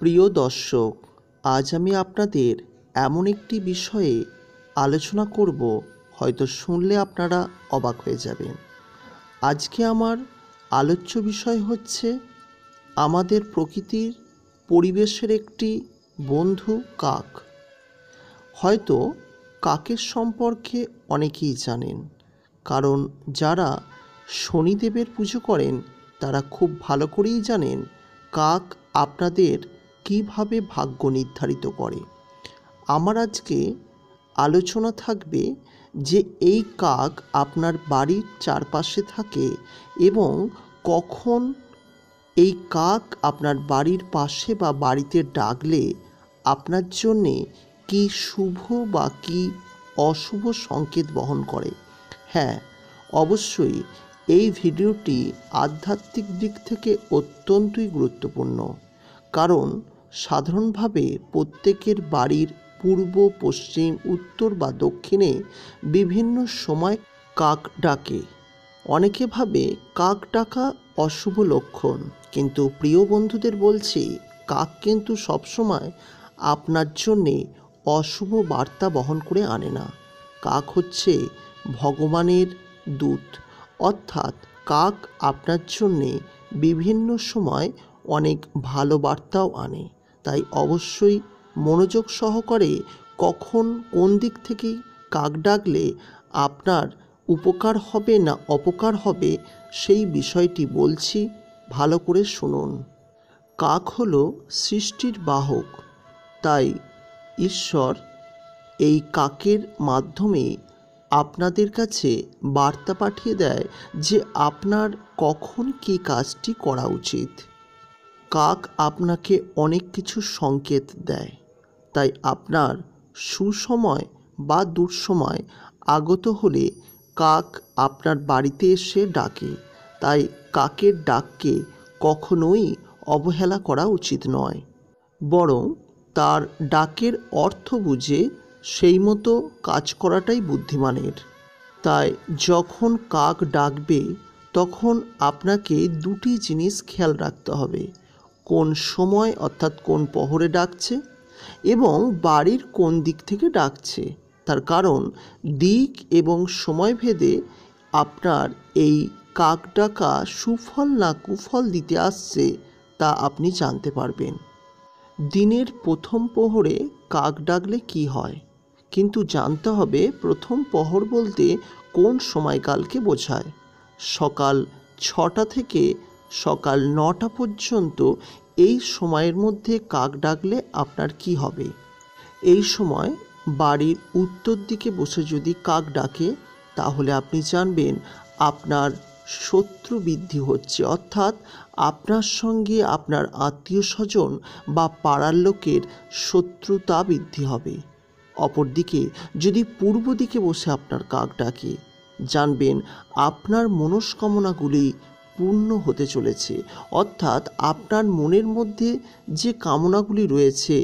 প্রিয় দর্শক, আজ আমি আপনাদের এমন একটি বিষয়ে আলোচনা করব, হয়তো শুনলে আপনারা অবাক হয়ে যাবেন। আজকে আমার আলোচ্য বিষয় হচ্ছে আমাদের প্রকৃতির পরিবেশের একটি বন্ধু কাক। হয়তো কাকের সম্পর্কে অনেকেই জানেন, কারণ যারা শনিদেবের পুজো করেন তারা খুব ভালো করেই জানেন কাক আপনাদের কিভাবে ভাগ্য নির্ধারিত করে। আমার আজকে আলোচনা থাকবে যে এই কাক আপনার বাড়ির চারপাশে থাকে এবং কখন এই কাক আপনার বাড়ির পাশে বা বাড়িতে ডাকলে আপনার জন্যে কী শুভ বা কী অশুভ সংকেত বহন করে। হ্যাঁ, অবশ্যই এই ভিডিওটি আধ্যাত্মিক দিক থেকে অত্যন্তই গুরুত্বপূর্ণ, কারণ সাধারণভাবে প্রত্যেকের বাড়ির পূর্ব, পশ্চিম, উত্তর বা দক্ষিণে বিভিন্ন সময় কাক ডাকে। অনেকে ভাবে কাক ডাকা অশুভ লক্ষণ, কিন্তু প্রিয় বন্ধুদের বলছি, কাক কিন্তু সবসময় আপনার জন্যে অশুভ বার্তা বহন করে আনে না। কাক হচ্ছে ভগবানের দূত, অর্থাৎ কাক আপনার জন্যে বিভিন্ন সময় অনেক ভালো বার্তাও আনে। তাই অবশ্যই মনোযোগ সহকারে কখন কোন দিক থেকে কাক ডাকলে আপনার উপকার হবে না অপকার হবে সেই বিষয়টি বলছি, ভালো করে শুনুন। কাক হলো সৃষ্টির বাহক, তাই ঈশ্বর এই কাকের মাধ্যমে আপনাদের কাছে বার্তা পাঠিয়ে দেয় যে আপনার কখন কী কাজটি করা উচিত। কাক আপনাকে অনেক কিছু সংকেত দেয়, তাই আপনার সুসময় বা দুঃসময় আগত হলে কাক আপনার বাড়িতে এসে ডাকে। তাই কাকের ডাককে কখনোই অবহেলা করা উচিত নয়, বরং তার ডাকের অর্থ বুঝে সেই মতো কাজ করাটাই বুদ্ধিমানের। তাই যখন কাক ডাকবে তখন আপনাকে দুটি জিনিস খেয়াল রাখতে হবে: কোন সময় অর্থাৎ কোন প্রহরে ডাকছে এবং বাড়ির কোন দিক থেকে ডাকছে। তার কারণ দিক এবং সময় ভেদে আপনার এই কাক ডাকা সুফল না কুফল দিতে আসছে তা আপনি জানতে পারবেন। দিনের প্রথম প্রহরে কাক ডাকলে কি হয়, কিন্তু জানতে হবে প্রথম প্রহর বলতে কোন সময়কালকে বোঝায়। সকাল 6টা থেকে সকাল 9টা পর্যন্ত এই সময়ের মধ্যে কাক ডাকলে আপনার কি হবে? এই সময় বাড়ির উত্তর দিকে বসে যদি কাক ডাকে তাহলে আপনি জানবেন আপনার শত্রু বৃদ্ধি হচ্ছে, অর্থাৎ আপনার সঙ্গে আপনার আত্মীয় স্বজন বা পাড়ার লোকের শত্রুতা বৃদ্ধি হবে। অপরদিকে যদি পূর্ব দিকে বসে আপনার কাক ডাকে, জানবেন আপনার মনস্কামনাগুলি পূর্ণ হতে চলেছে, অর্থাৎ আপনার মনের মধ্যে যে কামনাগুলি রয়েছে,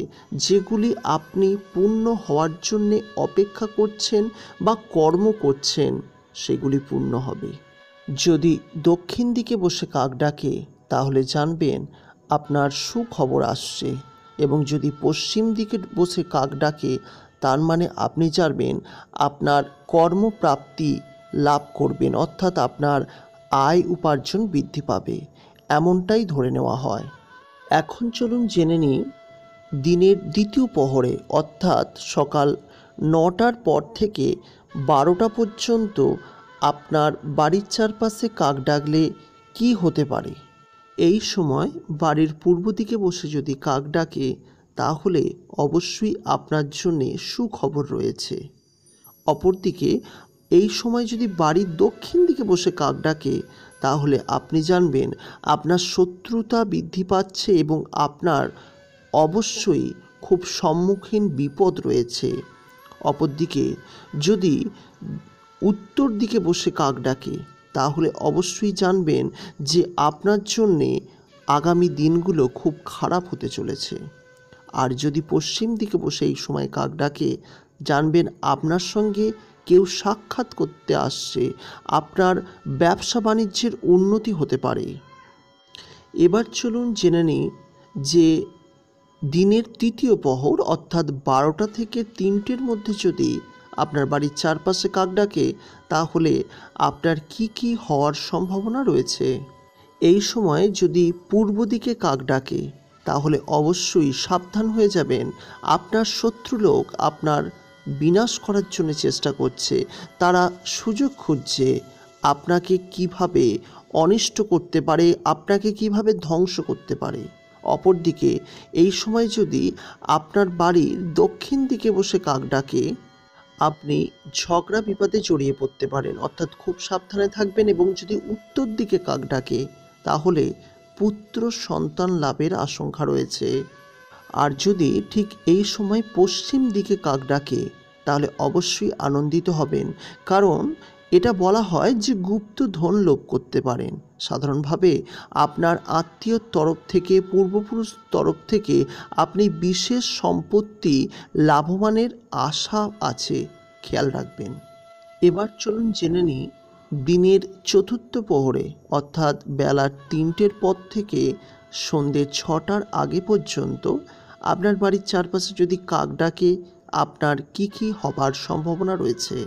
যেগুলি আপনি পূর্ণ হওয়ার জন্যে অপেক্ষা করছেন বা কর্ম করছেন, সেগুলি পূর্ণ হবে। যদি দক্ষিণ দিকে বসে কাক ডাকে তাহলে জানবেন আপনার সুখবর আসছে, এবং যদি পশ্চিম দিকে বসে কাক ডাকে তার মানে আপনি জানবেন আপনার কর্মপ্রাপ্তি লাভ করবেন, অর্থাৎ আপনার আয় উপার্জন বৃদ্ধি পাবে, এমনটাই ধরে নেওয়া হয়। এখন চলুন জেনে নিই দিনের দ্বিতীয় প্রহরে অর্থাৎ সকাল 9টার পর থেকে 12টা পর্যন্ত আপনার বাড়ির চারপাশে কাক ডাকলে কি হতে পারে। এই সময় বাড়ির পূর্ব দিকে বসে যদি কাক ডাকে তাহলে অবশ্যই আপনার জন্যে সুখবর রয়েছে। অপরদিকে এই সময় যদি বাড়ির দক্ষিণ দিকে বসে কাক ডাকে তাহলে আপনি জানবেন আপনার শত্রুতা বৃদ্ধি পাচ্ছে এবং আপনার অবশ্যই খুব সম্মুখীন বিপদ রয়েছে। অপরদিকে যদি উত্তর দিকে বসে কাক ডাকে তাহলে অবশ্যই জানবেন যে আপনার জন্যে আগামী দিনগুলো খুব খারাপ হতে চলেছে। আর যদি পশ্চিম দিকে বসে এই সময় কাক ডাকে, জানবেন আপনার সঙ্গে কেউ সাক্ষাৎ করতে আসছে, আপনার ব্যবসা বাণিজ্যের উন্নতি হতে পারে। এবার চলুন জেনে নিই যে দিনের তৃতীয় প্রহর অর্থাৎ 12টা থেকে 3টের মধ্যে যদি আপনার বাড়ির চারপাশে কাক ডাকে, তাহলে আপনার কি হওয়ার সম্ভাবনা রয়েছে। এই সময় যদি পূর্ব দিকে কাক ডাকে, তাহলে অবশ্যই সাবধান হয়ে যাবেন। আপনার শত্রু লোক আপনার বিনাশ করার জন্য চেষ্টা করছে। তারা সুযোগ খুঁজছে আপনাকে কিভাবে অনিষ্ট করতে পারে, আপনাকে কিভাবে ধ্বংস করতে পারে। অপরদিকে এই সময় যদি আপনার বাড়ির দক্ষিণ দিকে বসে কাক ডাকে, আপনি ঝগড়া বিপদে জড়িয়ে পড়তে পারেন, অর্থাৎ খুব সাবধানে থাকবেন। এবং যদি উত্তর দিকে কাক ডাকে, তাহলে পুত্র সন্তান লাভের আশঙ্কা রয়েছে। আর যদি ঠিক এই সময় পশ্চিম দিকে কাক ডাকে, তাহলে অবশ্যই আনন্দিত হবেন, কারণ এটা বলা হয় যে গুপ্ত ধন লাভ করতে পারেন। সাধারণভাবে আপনার আত্মীয়র তরফ থেকে, পূর্বপুরুষ তরফ থেকে আপনি বিশেষ সম্পত্তি লাভবানের আশা আছে, খেয়াল রাখবেন। এবার চলুন জেনে নিই দিনের চতুর্থ প্রহরে অর্থাৎ বেলা 3টের পর থেকে সন্ধ্যে 6টার আগে পর্যন্ত আপনার বাড়ির চারপাশে যদি কাক ডাকে, আপনার কি হবার সম্ভাবনা রয়েছে।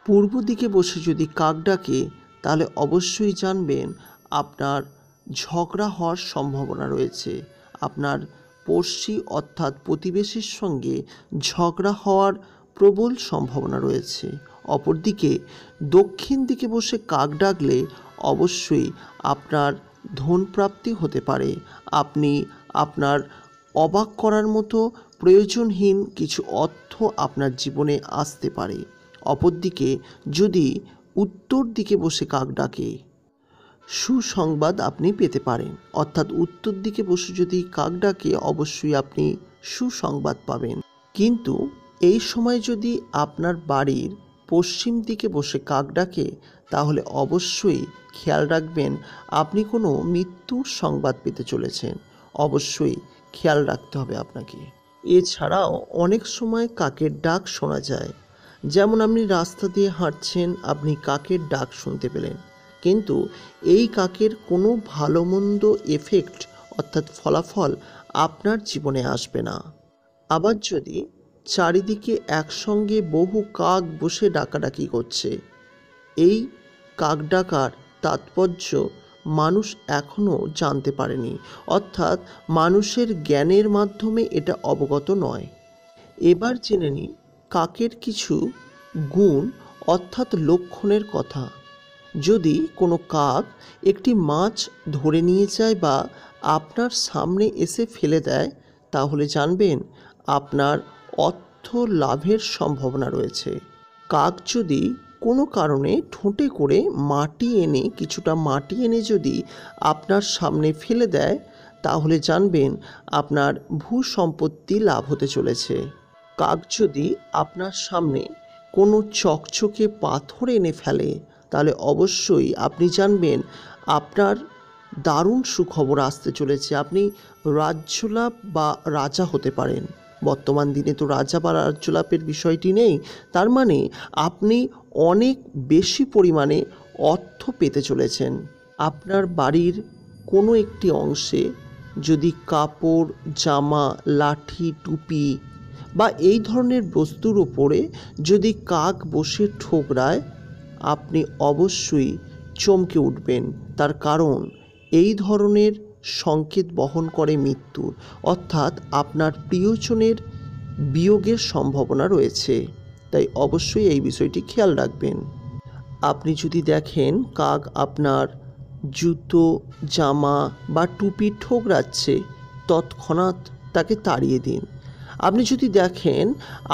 পূর্ব দিকে বসে যদি কাক ডাকে, তাহলে অবশ্যই জানবেন আপনার ঝগড়া হওয়ার সম্ভাবনা রয়েছে। আপনার পড়শি অর্থাৎ প্রতিবেশীর সঙ্গে ঝগড়া হওয়ার প্রবল সম্ভাবনা রয়েছে। অপরদিকে দক্ষিণ দিকে বসে কাক ডাকলে অবশ্যই আপনার ধনপ্রাপ্তি হতে পারে। আপনি আপনার অবাক করার মতো প্রয়োজনহীন কিছু অর্থ আপনার জীবনে আসতে পারে। অপরদিকে যদি উত্তর দিকে বসে কাক ডাকে, সুসংবাদ আপনি পেতে পারেন। অর্থাৎ উত্তর দিকে বসে যদি কাক ডাকে, অবশ্যই আপনি সুসংবাদ পাবেন। কিন্তু এই সময় যদি আপনার বাড়ির পশ্চিম দিকে বসে কাক ডাকে, তাহলে অবশ্যই খেয়াল রাখবেন আপনি কোনো মৃত্যুর সংবাদ পেতে চলেছেন। অবশ্যই খেয়াল রাখতে হবে আপনাকে। এছাড়াও অনেক সময় কাকের ডাক শোনা যায়। যেমন আপনি রাস্তা দিয়ে হাঁটছেন, আপনি কাকের ডাক শুনতে পেলেন, কিন্তু এই কাকের কোনো ভালো মন্দ এফেক্ট অর্থাৎ ফলাফল আপনার জীবনে আসবে না। আবার যদি চারিদিকে একসঙ্গে বহু কাক বসে ডাকাডাকি করছে, এই কাক ডাকার তাৎপর্য মানুষ এখনও জানতে পারেনি, অর্থাৎ মানুষের জ্ঞানের মাধ্যমে এটা অবগত নয়। এবার জেনে নিই কাকের কিছু গুণ অর্থাৎ লক্ষণের কথা। যদি কোনো কাক একটি মাছ ধরে নিয়ে যায় বা আপনার সামনে এসে ফেলে দেয়, তাহলে জানবেন আপনার অর্থ লাভের সম্ভাবনা রয়েছে। কাক যদি কোনো কারণে ঠোঁটে করে কিছুটা মাটি এনে যদি আপনার সামনে ফেলে দেয়, তাহলে জানবেন আপনার ভূসম্পত্তি লাভ হতে চলেছে। কাক যদি আপনার সামনে কোনো চকচকে পাথর এনে ফেলে, তাহলে অবশ্যই আপনি জানবেন আপনার দারুণ সুখবর আসতে চলেছে। আপনি রাজ্যলাভ বা রাজা হতে পারেন। বর্তমান দিনে তো রাজা বা রাজ্যলাভের বিষয়টি নেই, তার মানে আপনি অনেক বেশি পরিমাণে অর্থ পেতে চলেছেন। আপনার বাড়ির কোনো একটি অংশে যদি কাপড়, জামা, লাঠি, টুপি বা এই ধরনের বস্তুর ওপরে যদি কাক বসে ঠোকরায়, আপনি অবশ্যই চমকে উঠবেন। তার কারণ এই ধরনের সংকেত বহন করে মৃত্যুর, অর্থাৎ আপনার প্রিয়জনের বিয়োগের সম্ভাবনা রয়েছে। তাই অবশ্যই এই বিষয়টি খেয়াল রাখবেন। আপনি যদি দেখেন কাক আপনার জুতো, জামা বা টুপি ঠোকরাচ্ছে, তৎক্ষণাৎ তাকে তাড়িয়ে দিন। আপনি যদি দেখেন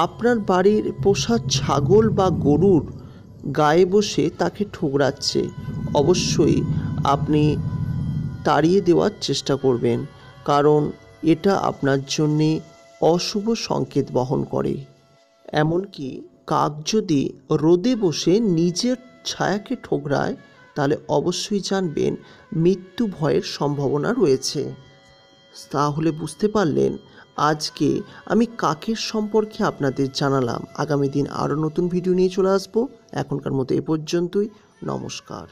আপনার বাড়ির পোষা ছাগল বা গরুর গায়ে বসে তাকে ঠোকরাচ্ছে, অবশ্যই আপনি তাড়িয়ে দেওয়ার চেষ্টা করবেন, কারণ এটা আপনার জন্যে অশুভ সংকেত বহন করে। এমনকি কাক যদি রোদে বসে নিজের ছায়াকে ঠোকরায়, তাহলে অবশ্যই জানবেন মৃত্যু ভয়ের সম্ভাবনা রয়েছে। তাহলে বুঝতে পারলেন আজকে আমি কাকের সম্পর্কে আপনাদের জানালাম। আগামী দিন আরও নতুন ভিডিও নিয়ে চলে আসবো। এখনকার মতো এ পর্যন্তই। নমস্কার।